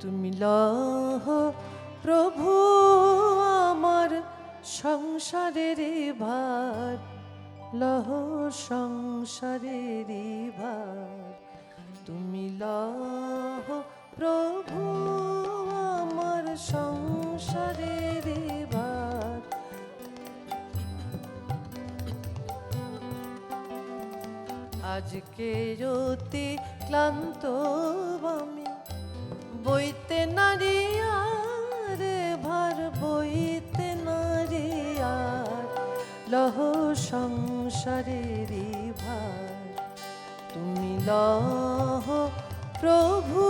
তুমি লহ প্রভু আমার সংসারের ভার, লহ সংসারের ভার। তুমি লহ প্রভু আমার সংসারের ভার। আজকে অতি ক্লান্ত আমি, বইতে নারী আর ভার, বইতে নারী আর, লহ সংসারের ভার। তুমি লহ প্রভু।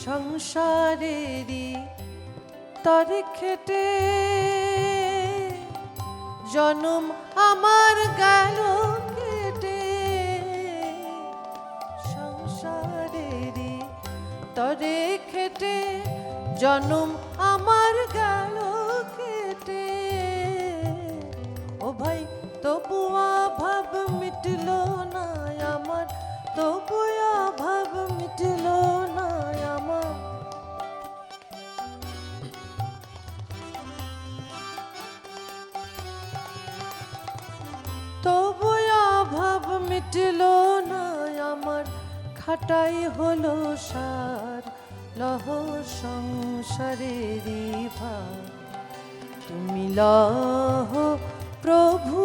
সংসারেরই তরে খেটে জনম আমার গেল কেটে, সংসারেরই তরে খেটে জনম আমার গেল কেটে। ও ভাই তবু অভাব মিটল না আমার, তবু অভাব মিটল না আমার। তবু অভাব মিটল না আমার, খাটাই হলো সার, লহ সংসারের ভার। তুমি লহ প্রভু।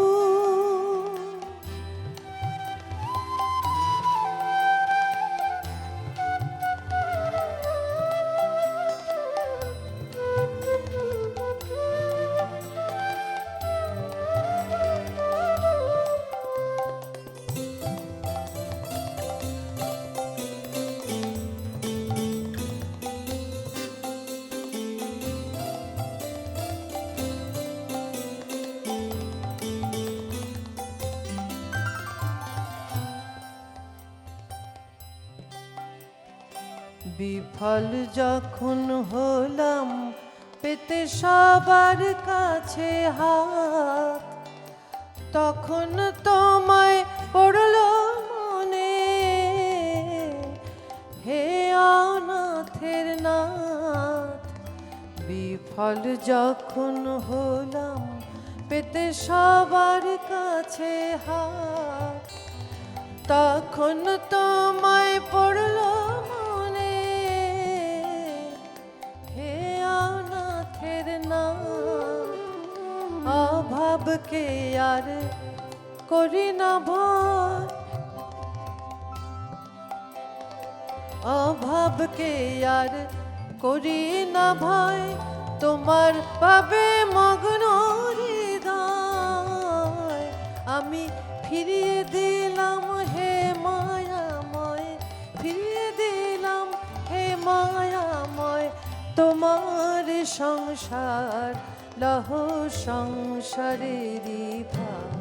বিফল যখন হলাম পেতে সবার কাছে হাত, তখন তোমায় পড়ল মনে, হে অনাথের নাথ। বিফল যখন হলাম পেতে সবার কাছে হাত, তখন তোমায় পড়ল মনে, হে অনাথের নাথ। অভাবকে আর করি না ভয়, অভাবকে আর করি না ভয়, তোমার পাবে মগ্ন হৃদয়। আমি ফিরিয়ে দিলাম হে মায়াময়, ফিরিয়ে দিলাম হে মায়াময় তোমার সংসার, লহ সংসারের ভার।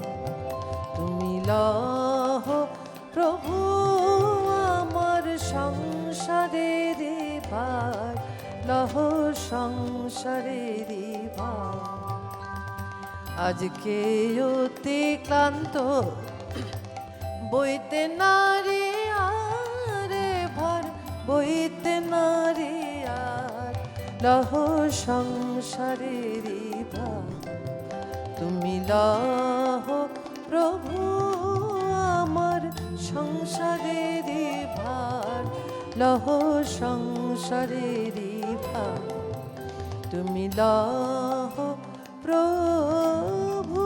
তুমি লহ প্রভু আমার সংসারের ভার, লহ সংসারের ভার। আজকে অতি ক্লান্ত বইতে নারী আর ভার, বইতে নারী আর, লহ সংসারের ভার। তুমি লহ প্রভু আমার সংসারের ভার, লহ সংসারের ভার। তুমি লহ প্রভু।